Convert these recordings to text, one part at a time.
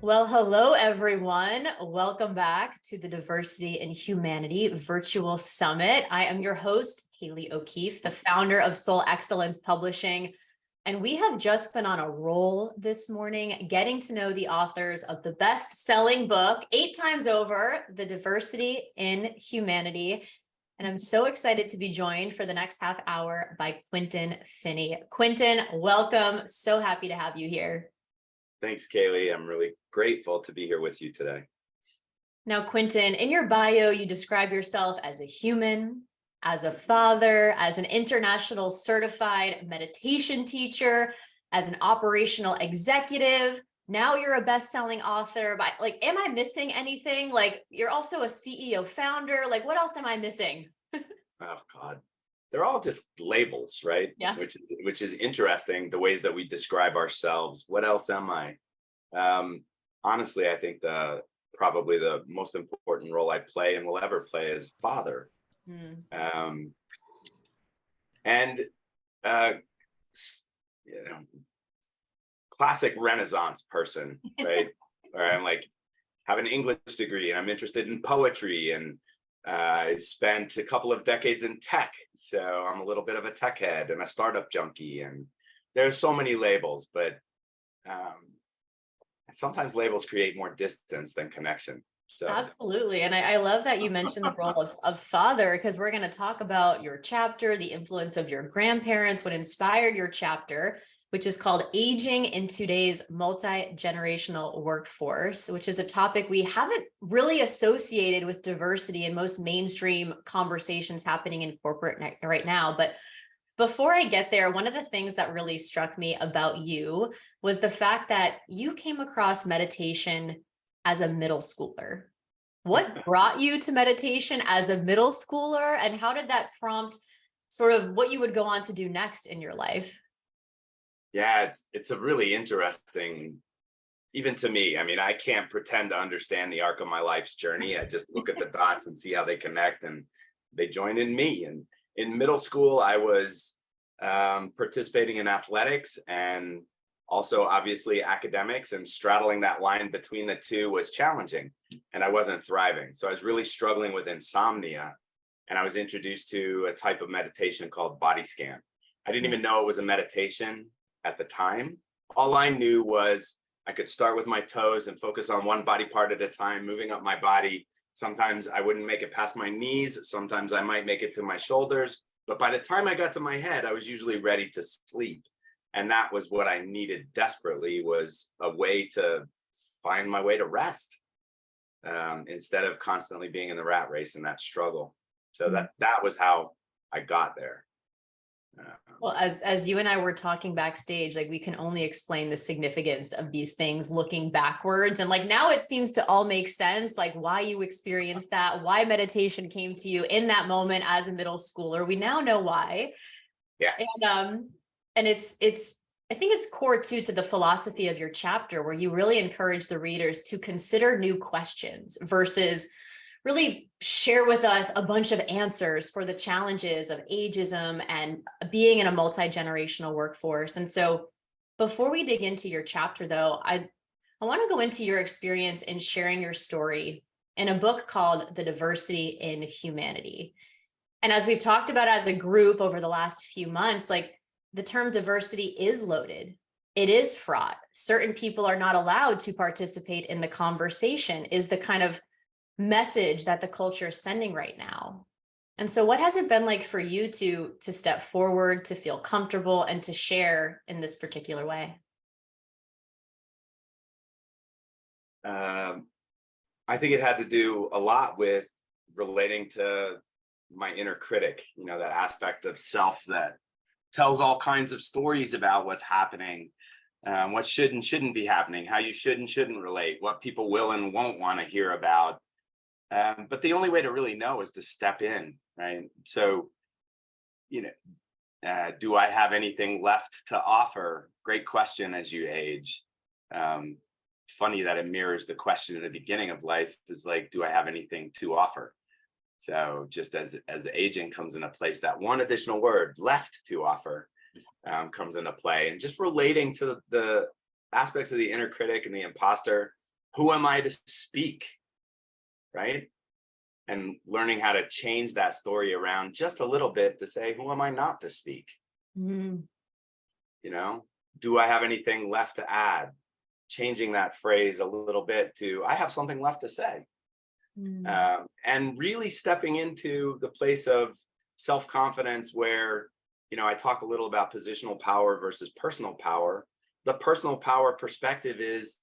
Well, hello, everyone. Welcome back to the Diversity and Humanity Virtual Summit. I am your host, Kayleigh O'Keefe, the founder of Soul Excellence Publishing. And we have just been on a roll this morning, getting to know the authors of the best-selling book, 8 times over, The Diversity in Humanity. And I'm so excited to be joined for the next half hour by Quentin Finney. Quentin, welcome. So happy to have you here. Thanks, Kayleigh. I'm really grateful to be here with you today. Now, Quentin, in your bio, you describe yourself as a human, as a father, as an international certified meditation teacher, as an operational executive. Now you're a best-selling author. But am I missing anything? You're also a CEO founder. What else am I missing? Oh, God. They're all just labels, right? Yeah. Which is interesting, the ways that we describe ourselves. What else am I? Honestly, I think probably the most important role I play and will ever play is father. Classic Renaissance person, right? Where I'm have an English degree and I'm interested in poetry, and I spent a couple of decades in tech, so I'm a little bit of a tech head and a startup junkie, and there's so many labels, but sometimes labels create more distance than connection. So absolutely. And I love that you mentioned the role of father, because we're going to talk about your chapter, the influence of your grandparents, what inspired your chapter, which is called Aging in Today's Multi-Generational Workforce, which is a topic we haven't really associated with diversity in most mainstream conversations happening in corporate right now. But before I get there, one of the things that really struck me about you was the fact that you came across meditation as a middle schooler. What brought you to meditation as a middle schooler, and how did that prompt sort of what you would go on to do next in your life? Yeah, it's a really interesting, even to me. I mean, I can't pretend to understand the arc of my life's journey. I just look at the dots and see how they connect, and they join in me. And in middle school, I was participating in athletics and also obviously academics, and straddling that line between the two was challenging, and I wasn't thriving. So I was really struggling with insomnia, and I was introduced to a type of meditation called body scan. I didn't even know it was a meditation at the time. All I knew was I could start with my toes and focus on one body part at a time, moving up my body. Sometimes I wouldn't make it past my knees. Sometimes I might make it to my shoulders. But by the time I got to my head, I was usually ready to sleep. And that was what I needed desperately, was a way to find my way to rest, instead of constantly being in the rat race and that struggle. So that was how I got there. Well, as you and I were talking backstage, we can only explain the significance of these things looking backwards. And now it seems to all make sense, why you experienced that, why meditation came to you in that moment as a middle schooler. We now know why. Yeah. And it's I think it's core too to the philosophy of your chapter, where you really encourage the readers to consider new questions versus really share with us a bunch of answers for the challenges of ageism and being in a multi-generational workforce. And so before we dig into your chapter, though, I want to go into your experience in sharing your story in a book called The Diversity in Humanity. And as we've talked about as a group over the last few months, the term diversity is loaded. It is fraught. Certain people are not allowed to participate in the conversation, is the kind of message that the culture is sending right now. And so what has it been like for you to step forward, to feel comfortable, and to share in this particular way? I think it had to do a lot with relating to my inner critic, that aspect of self that tells all kinds of stories about what's happening, what should and shouldn't be happening, how you should and shouldn't relate, what people will and won't want to hear about. But the only way to really know is to step in, right? So, do I have anything left to offer? Great question as you age. Funny that it mirrors the question at the beginning of life, is do I have anything to offer? So just as the aging comes into place, that one additional word, left to offer, comes into play, and just relating to the aspects of the inner critic and the imposter who am I to speak, right? And learning how to change that story around just a little bit to say, who am I not to speak? Mm. You know, do I have anything left to add? Changing that phrase a little bit to, I have something left to say. And really stepping into the place of self-confidence where, you know, I talk a little about positional power versus personal power. The personal power perspective is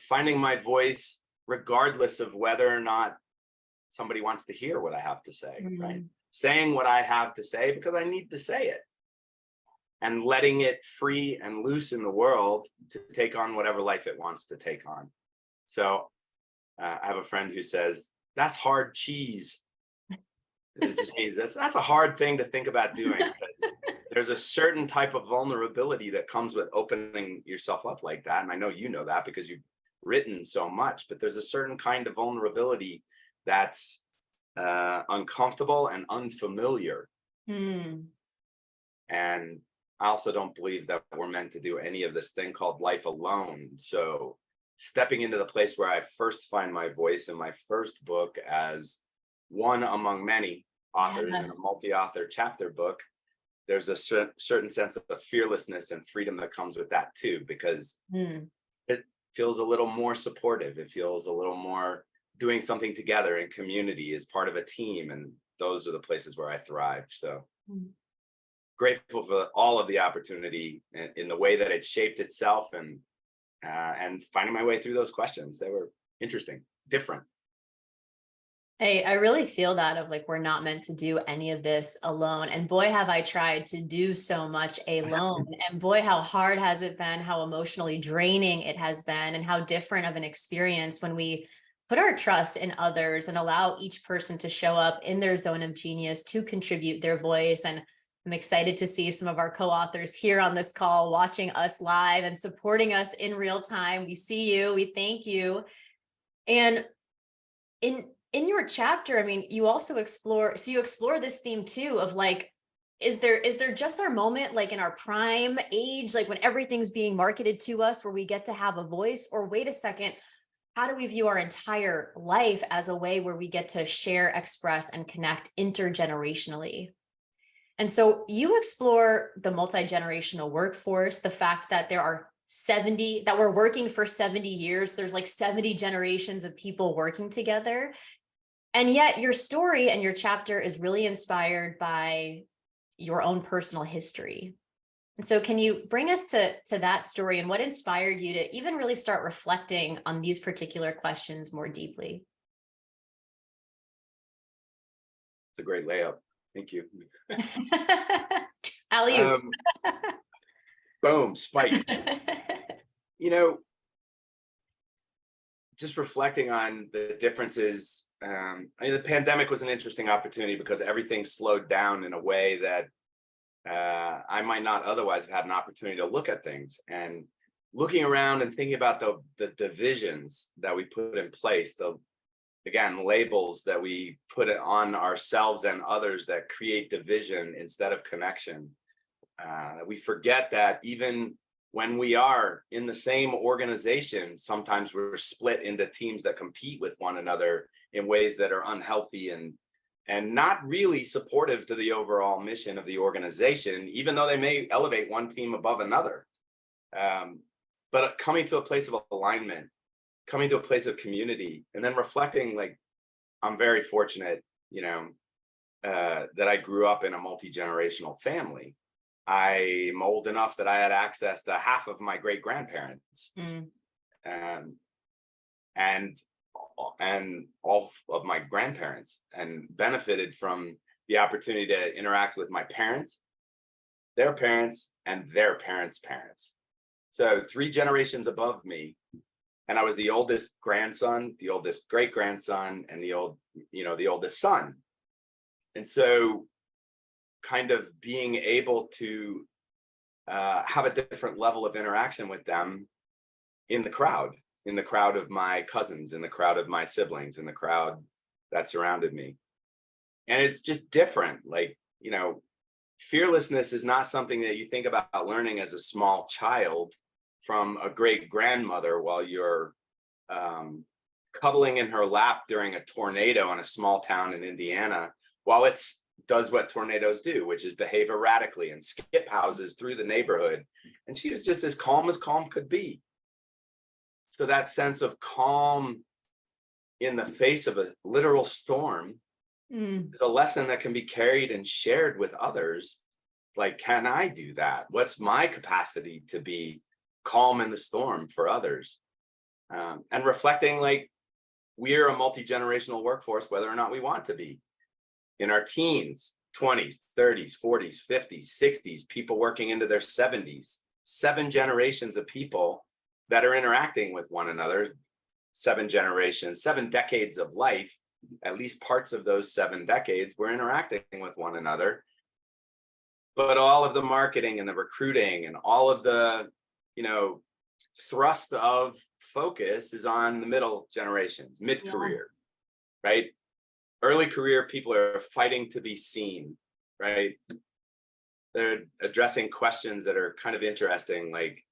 finding my voice regardless of whether or not somebody wants to hear what I have to say, right? Saying what I have to say because I need to say it, and letting it free and loose in the world to take on whatever life it wants to take on. So I have a friend who says, that's hard cheese. It just means that's a hard thing to think about doing, because there's a certain type of vulnerability that comes with opening yourself up like that. And I know you know that because you've written so much, but there's a certain kind of vulnerability that's uncomfortable and unfamiliar. And I also don't believe that we're meant to do any of this thing called life alone. So stepping into the place where I first find my voice in my first book as one among many authors in a multi-author chapter book, there's a certain sense of fearlessness and freedom that comes with that too, because it feels a little more supportive. It feels a little more doing something together in community as part of a team. And those are the places where I thrive. So grateful for all of the opportunity in the way that it shaped itself, and finding my way through those questions. They were interesting, different. Hey, I really feel that of like, we're not meant to do any of this alone. And boy, have I tried to do so much alone. And boy, how hard has it been, how emotionally draining it has been, and how different of an experience when we put our trust in others and allow each person to show up in their zone of genius to contribute their voice. And I'm excited to see some of our co-authors here on this call, watching us live and supporting us in real time. We see you, we thank you. And in your chapter, I mean, you also explore this theme too of like, is there just our moment, like in our prime age, like when everything's being marketed to us, where we get to have a voice? Or wait a second, how do we view our entire life as a way where we get to share, express, and connect intergenerationally? And so you explore the multi-generational workforce, the fact that there are that we're working for 70 years. There's like 70 generations of people working together. And yet your story and your chapter is really inspired by your own personal history. And so can you bring us to that story, and what inspired you to even really start reflecting on these particular questions more deeply? It's a great layup. Thank you. Alley-oop. Boom, spike. You know, just reflecting on the differences. I mean, the pandemic was an interesting opportunity because everything slowed down in a way that I might not otherwise have had an opportunity to look at things. And looking around and thinking about the divisions that we put in place, the labels that we put on ourselves and others that create division instead of connection. We forget that even when we are in the same organization, sometimes we're split into teams that compete with one another in ways that are unhealthy and not really supportive to the overall mission of the organization, even though they may elevate one team above another. But coming to a place of alignment, coming to a place of community, and then reflecting, like, I'm very fortunate, you know, that I grew up in a multi-generational family. I'm old enough that I had access to half of my great grandparents, and all of my grandparents, and benefited from the opportunity to interact with my parents, their parents, and their parents' parents. So 3 generations above me. And I was the oldest grandson, the oldest great grandson, and the oldest son. And so kind of being able to have a different level of interaction with them in the crowd of my cousins, in the crowd of my siblings, in the crowd that surrounded me. And it's just different. Like, you know, fearlessness is not something that you think about learning as a small child from a great grandmother while you're cuddling in her lap during a tornado in a small town in Indiana, while it does what tornadoes do, which is behave erratically and skip houses through the neighborhood. And she was just as calm could be. So that sense of calm in the face of a literal storm is a lesson that can be carried and shared with others. Like, can I do that? What's my capacity to be calm in the storm for others? And reflecting, like, we're a multi-generational workforce, whether or not we want to be. In our teens, 20s, 30s, 40s, 50s, 60s, people working into their 70s, 7 generations of people that are interacting with one another, 7 generations, 7 decades of life, at least parts of those 7 decades, we're interacting with one another. But all of the marketing and the recruiting and all of the, thrust of focus is on the middle generations, mid-career, right? Early career, people are fighting to be seen, right? They're addressing questions that are kind of interesting, like,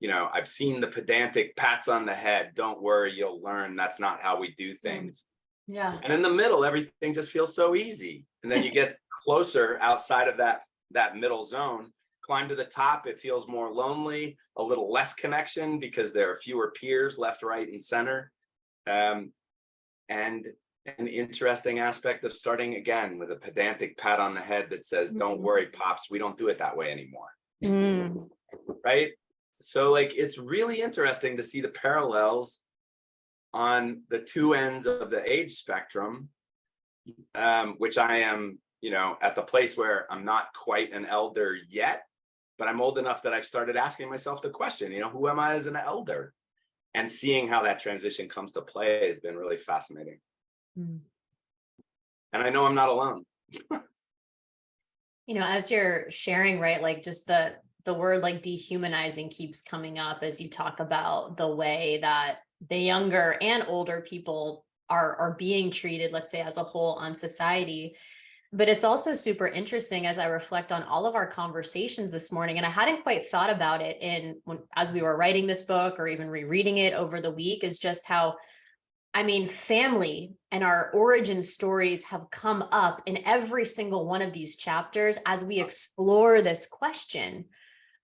I've seen the pedantic pats on the head. Don't worry, you'll learn. That's not how we do things. Yeah. And in the middle, everything just feels so easy. And then you get closer outside of that middle zone, climb to the top. It feels more lonely, a little less connection because there are fewer peers left, right, and center. And an interesting aspect of starting again with a pedantic pat on the head that says, don't worry, Pops, we don't do it that way anymore. Right? So, like, it's really interesting to see the parallels on the 2 ends of the age spectrum, which I am, at the place where I'm not quite an elder yet, but I'm old enough that I've started asking myself the question, who am I as an elder? And seeing how that transition comes to play has been really fascinating. And I know I'm not alone. As you're sharing, right, like just the word like dehumanizing keeps coming up as you talk about the way that the younger and older people are being treated, let's say, as a whole on society. But it's also super interesting as I reflect on all of our conversations this morning, and I hadn't quite thought about it as we were writing this book or even rereading it over the week, is just how, family and our origin stories have come up in every single one of these chapters as we explore this question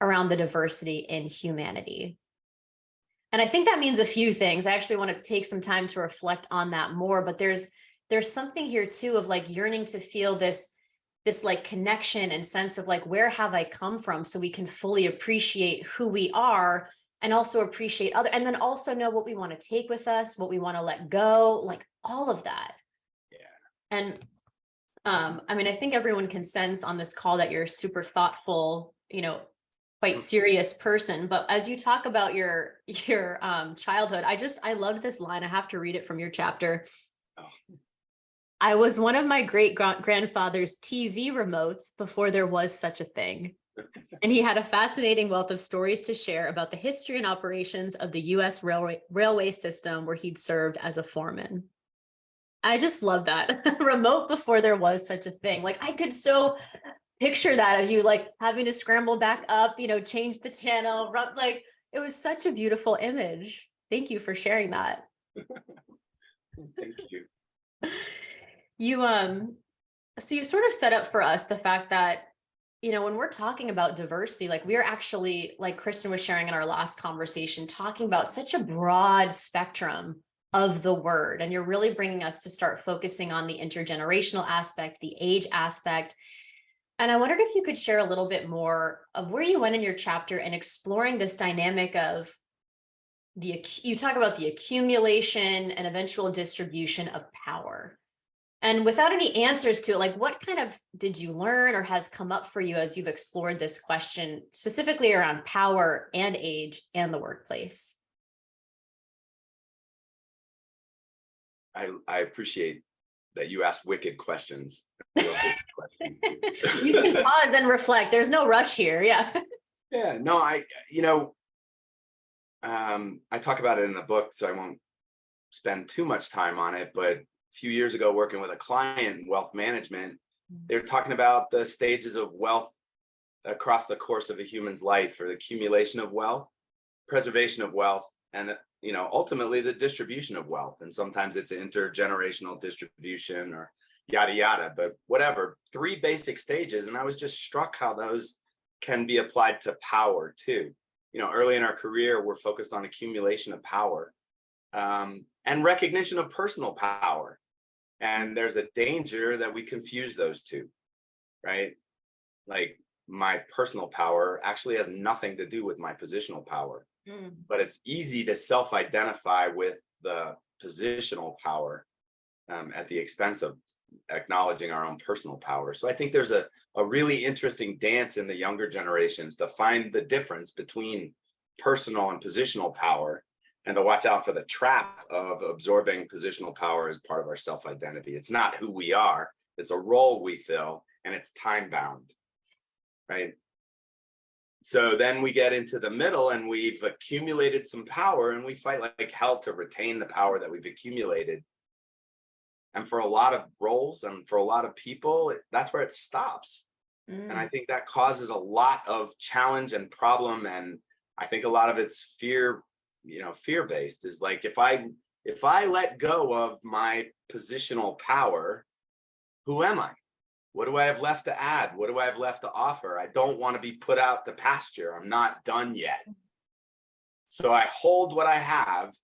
around the diversity in humanity. And I think that means a few things. I actually want to take some time to reflect on that more, but there's something here too of like yearning to feel this like connection and sense of like, where have I come from, so we can fully appreciate who we are and also appreciate other, and then also know what we want to take with us, what we want to let go, like all of that. Yeah. And I think everyone can sense on this call that you're a super thoughtful, quite serious person. But as you talk about your childhood, I love this line. I have to read it from your chapter. Oh. I was one of my great grandfather's TV remotes before there was such a thing. And he had a fascinating wealth of stories to share about the history and operations of the US railway system where he'd served as a foreman. I just love that. Remote before there was such a thing. Like, I could so picture that of you like having to scramble back up, change the channel, like it was such a beautiful image. Thank you for sharing that. Thank you. So you sort of set up for us the fact that, when we're talking about diversity, like we're actually, like Kristen was sharing in our last conversation, talking about such a broad spectrum of the word. And you're really bringing us to start focusing on the intergenerational aspect, the age aspect. And I wondered if you could share a little bit more of where you went in your chapter and exploring this dynamic of you talk about the accumulation and eventual distribution of power. And without any answers to it, like what kind of did you learn or has come up for you as you've explored this question specifically around power and age and the workplace? I appreciate that you ask wicked questions. You can pause and reflect. There's no rush here. Yeah. Yeah. No, I talk about it in the book, so I won't spend too much time on it. But a few years ago, working with a client in wealth management, they were talking about the stages of wealth across the course of a human's life, or the accumulation of wealth, preservation of wealth, and ultimately the distribution of wealth. And sometimes it's intergenerational distribution or yada, yada, but whatever, 3 basic stages. And I was just struck how those can be applied to power too. Early in our career, we're focused on accumulation of power, and recognition of personal power. And there's a danger that we confuse those two, right? Like, my personal power actually has nothing to do with my positional power. But it's easy to self-identify with the positional power at the expense of acknowledging our own personal power. So I think there's a really interesting dance in the younger generations to find the difference between personal and positional power, and to watch out for the trap of absorbing positional power as part of our self-identity. It's not who we are, it's a role we fill, and it's time-bound, right? So then we get into the middle and we've accumulated some power, and we fight like hell to retain the power that we've accumulated. And for a lot of roles and for a lot of people, that's where it stops. And I think that causes a lot of challenge and problem. And I think a lot of it's fear-based, is like, if I let go of my positional power, who am I? What do I have left to add? What do I have left to offer? I don't want to be put out to pasture. I'm not done yet. So I hold what I have,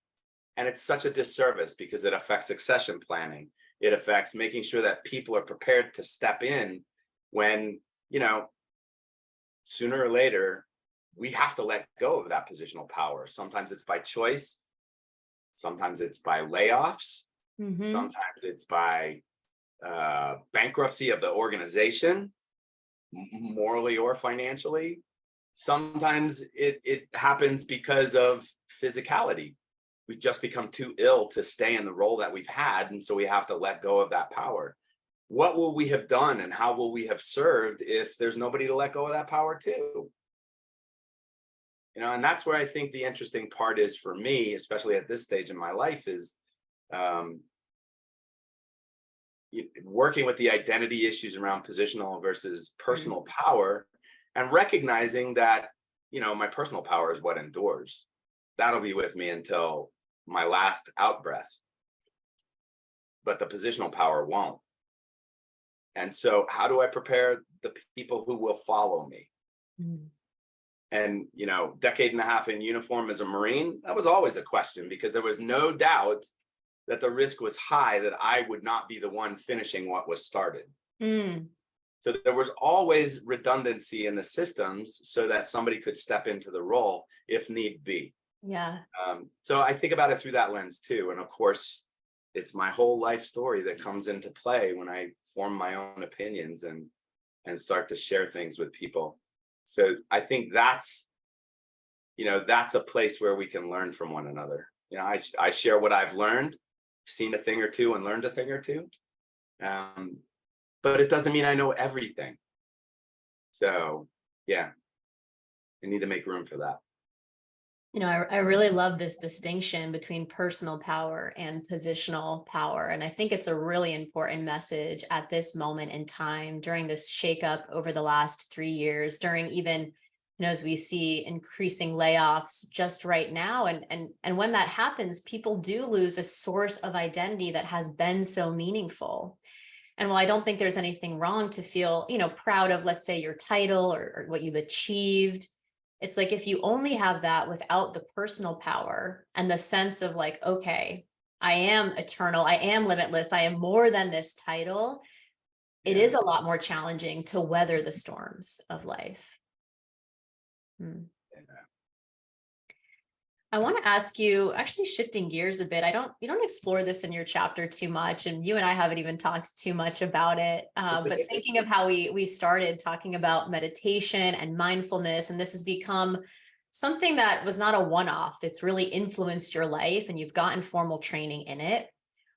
and it's such a disservice because it affects succession planning. It affects making sure that people are prepared to step in when, sooner or later, we have to let go of that positional power. Sometimes it's by choice. Sometimes it's by layoffs. Sometimes it's by bankruptcy of the organization, morally or financially. Sometimes it happens because of physicality. We've just become too ill to stay in the role that we've had, and so we have to let go of that power. What will we have done and how will we have served if there's nobody to let go of that power to? And that's where I think the interesting part is for me, especially at this stage in my life, is working with the identity issues around positional versus personal power, and recognizing that, my personal power is what endures. That'll be with me until my last out breath, but the positional power won't. And so how do I prepare the people who will follow me? And, decade and a half in uniform as a Marine, that was always a question, because there was no doubt that the risk was high that I would not be the one finishing what was started. So there was always redundancy in the systems so that somebody could step into the role if need be. Yeah. So I think about it through that lens too. And of course, it's my whole life story that comes into play when I form my own opinions and start to share things with people. So I think that's a place where we can learn from one another. I share what I've learned, seen a thing or two and learned a thing or two. But it doesn't mean I know everything. So yeah, I need to make room for that. I really love this distinction between personal power and positional power. And I think it's a really important message at this moment in time, during this shakeup over the last 3 years, during even, as we see increasing layoffs just right now. And when that happens, people do lose a source of identity that has been so meaningful. And while I don't think there's anything wrong to feel, proud of, let's say, your title or what you've achieved, it's like, if you only have that without the personal power and the sense of like, okay, I am eternal, I am limitless, I am more than this title, it is a lot more challenging to weather the storms of life. I want to ask you, actually shifting gears a bit. You don't explore this in your chapter too much, and you and I haven't even talked too much about it. But thinking of how we started talking about meditation and mindfulness, and this has become something that was not a one-off. It's really influenced your life, and you've gotten formal training in it.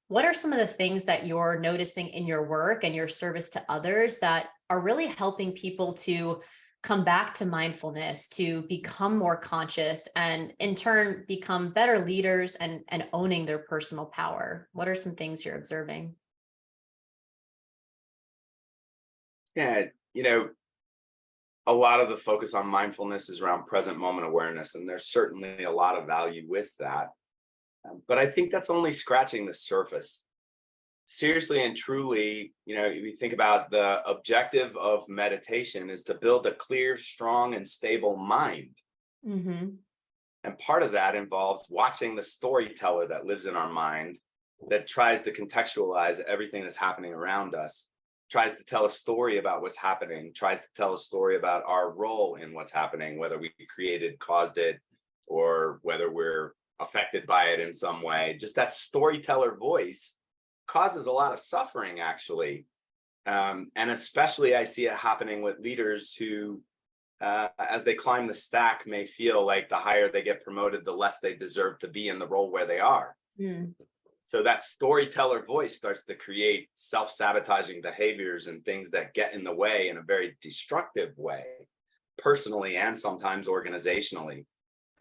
What are some of the things that you're noticing in your work and your service to others that are really helping people to come back to mindfulness, to become more conscious, and in turn become better leaders and owning their personal power? What are some things you're observing? Yeah, a lot of the focus on mindfulness is around present moment awareness, and there's certainly a lot of value with that. But I think that's only scratching the surface. Seriously and truly, if you think about the objective of meditation is to build a clear, strong, and stable mind. Mm-hmm. And part of that involves watching the storyteller that lives in our mind, that tries to contextualize everything that's happening around us, tries to tell a story about what's happening, tries to tell a story about our role in what's happening, whether we created, caused it, or whether we're affected by it in some way. Just that storyteller voice causes a lot of suffering, actually. And especially I see it happening with leaders who, as they climb the stack, may feel like the higher they get promoted, the less they deserve to be in the role where they are. Mm. So that storyteller voice starts to create self-sabotaging behaviors and things that get in the way in a very destructive way, personally and sometimes organizationally.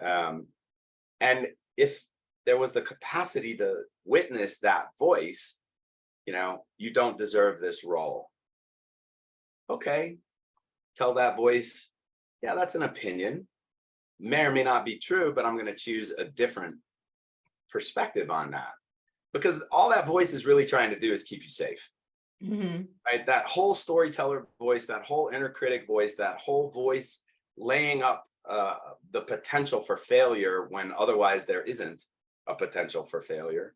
And if there was the capacity to witness that voice, you don't deserve this role. Okay, tell that voice, yeah, that's an opinion. May or may not be true, but I'm going to choose a different perspective on that. Because all that voice is really trying to do is keep you safe. Mm-hmm. Right? That whole storyteller voice, that whole inner critic voice, that whole voice laying up the potential for failure when otherwise there isn't a potential for failure,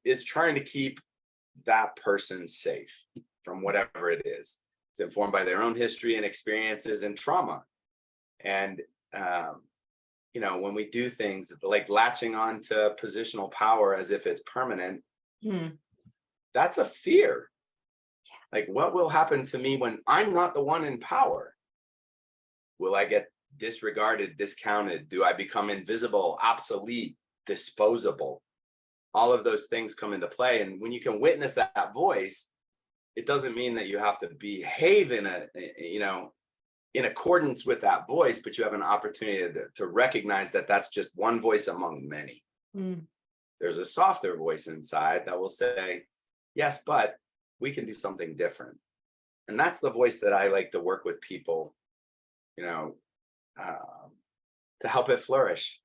is trying to keep that person safe from whatever it is. It's informed by their own history and experiences and trauma. And when we do things like latching on to positional power as if it's permanent, that's a fear. Like, what will happen to me when I'm not the one in power? Will I get disregarded, discounted? Do I become invisible, obsolete, disposable? All of those things come into play. And when you can witness that voice, it doesn't mean that you have to behave in accordance with that voice, but you have an opportunity to recognize that that's just one voice among many. There's a softer voice inside that will say, yes, but we can do something different. And that's the voice that I like to work with people, to help it flourish,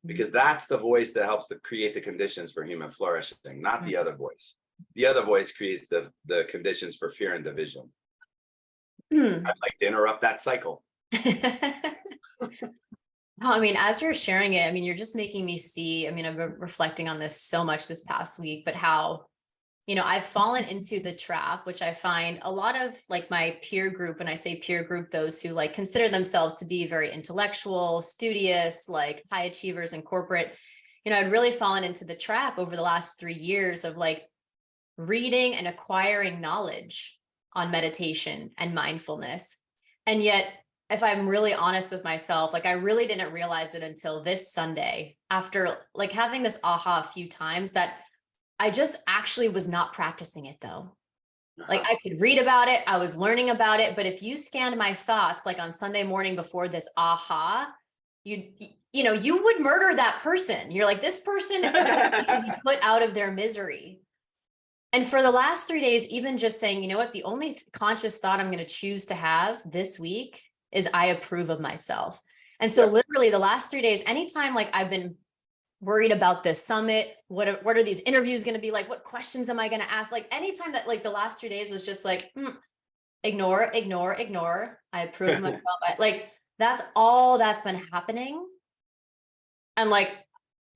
because that's the voice that helps to create the conditions for human flourishing, not the other voice. The other voice creates the conditions for fear and division. I'd like to interrupt that cycle. I mean, as you're sharing it, I mean, you're just making me see, I mean, I've been reflecting on this so much this past week, but how, I've fallen into the trap, which I find a lot of like my peer group, and I say peer group, those who like consider themselves to be very intellectual, studious, like high achievers in corporate, I'd really fallen into the trap over the last 3 years of like reading and acquiring knowledge on meditation and mindfulness. And yet, if I'm really honest with myself, like I really didn't realize it until this Sunday, after like having this aha a few times, that I just actually was not practicing it though. Like I could read about it, I was learning about it, but if you scanned my thoughts, like on Sunday morning before this aha, you would murder that person. You're like, this person needs to be put out of their misery. And for the last 3 days, even just saying, you know what, the only conscious thought I'm going to choose to have this week is I approve of myself. And so literally the last 3 days, anytime like I've been worried about this summit, what are these interviews going to be like? What questions am I going to ask? Like anytime that like the last 3 days was just like, ignore. I approve of myself. Like that's all that's been happening. And like,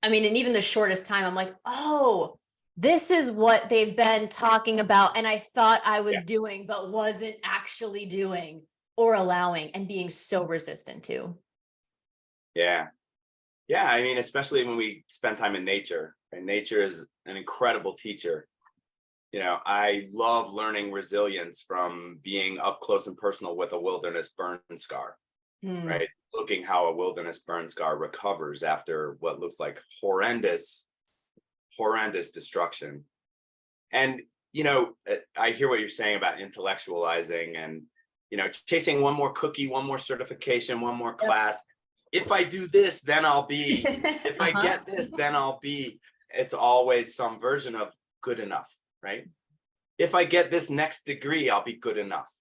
I mean, in even the shortest time, I'm like, oh, this is what they've been talking about. And I thought I was doing, but wasn't actually doing or allowing, and being so resistant to. Yeah. I mean, especially when we spend time in nature, and nature is an incredible teacher. I love learning resilience from being up close and personal with a wilderness burn scar, right? Looking how a wilderness burn scar recovers after what looks like horrendous destruction. And, I hear what you're saying about intellectualizing and, chasing one more cookie, one more certification, one more class. If I do this, then I'll be, if I get this, then I'll be. It's always some version of good enough, right? If I get this next degree, I'll be good enough.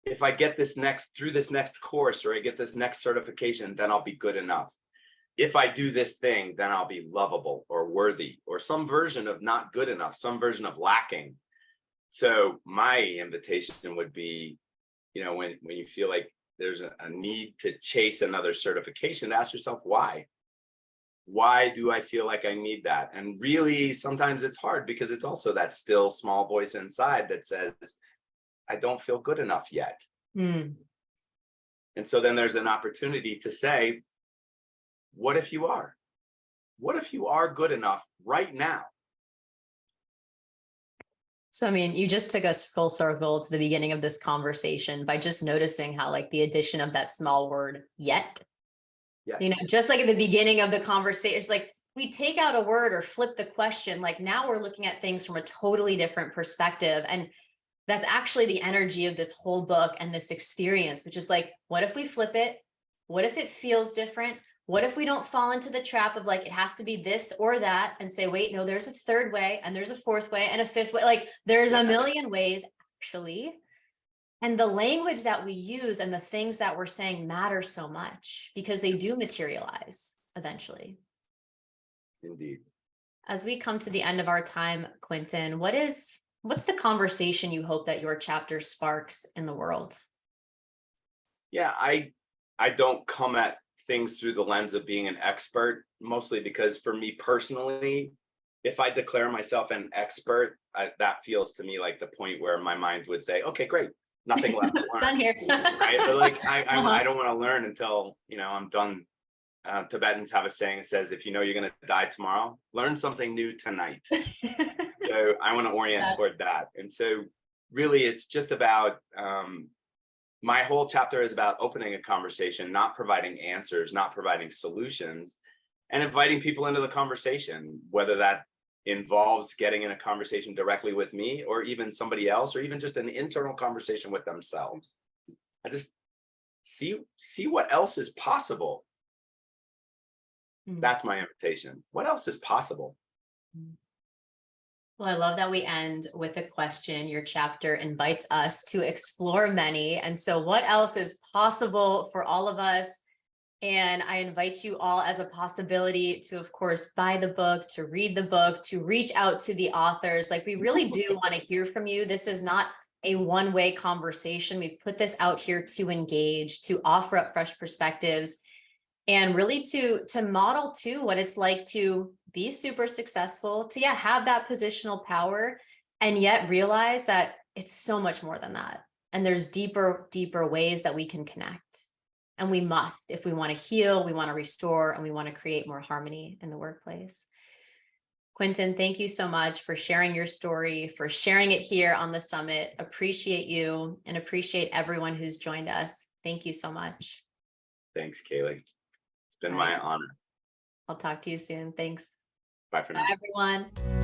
If I get this through this next course, or I get this next certification, then I'll be good enough. if I do this thing, then I'll be lovable or worthy, or some version of not good enough, some version of lacking. So my invitation would be, when you feel like there's a need to chase another certification, ask yourself, why? Why do I feel like I need that? And really, sometimes it's hard because it's also that still small voice inside that says, I don't feel good enough yet. Mm. And so then there's an opportunity to say, what if you are? What if you are good enough right now? So, I mean, you just took us full circle to the beginning of this conversation by just noticing how, like, the addition of that small word yet, just like at the beginning of the conversation, it's like we take out a word or flip the question, like now we're looking at things from a totally different perspective. And that's actually the energy of this whole book and this experience, which is like, what if we flip it? What if it feels different? What if we don't fall into the trap of like, it has to be this or that, and say, wait, no, there's a third way, and there's a fourth way, and a fifth way. Like there's a million ways actually. And the language that we use and the things that we're saying matter so much because they do materialize eventually. Indeed. As we come to the end of our time, Quentin, what's the conversation you hope that your chapter sparks in the world? Yeah, I don't come at things through the lens of being an expert, mostly because for me personally, if I declare myself an expert, that feels to me like the point where my mind would say, okay, great, nothing left to learn. Done here. Right? But like I don't want to learn until I'm done. Tibetans have a saying that says, if you know you're going to die tomorrow, learn something new tonight. So I want to orient toward that. And so really it's just about, my whole chapter is about opening a conversation, not providing answers, not providing solutions, and inviting people into the conversation, whether that involves getting in a conversation directly with me or even somebody else, or even just an internal conversation with themselves. I just see what else is possible. That's my invitation. What else is possible? Well, I love that we end with a question. Your chapter invites us to explore many. And so what else is possible for all of us? And I invite you all as a possibility to, of course, buy the book, to read the book, to reach out to the authors. Like, we really do want to hear from you. This is not a one-way conversation. We've put this out here to engage, to offer up fresh perspectives, and really to model too what it's like to be super successful, to have that positional power, and yet realize that it's so much more than that. And there's deeper ways that we can connect. And we must, if we want to heal, we want to restore, and we want to create more harmony in the workplace. Quentin, thank you so much for sharing your story, for sharing it here on the summit. Appreciate you and appreciate everyone who's joined us. Thank you so much. Thanks, Kayleigh. It's been my honor. I'll talk to you soon. Thanks. Bye for now. Bye, everyone.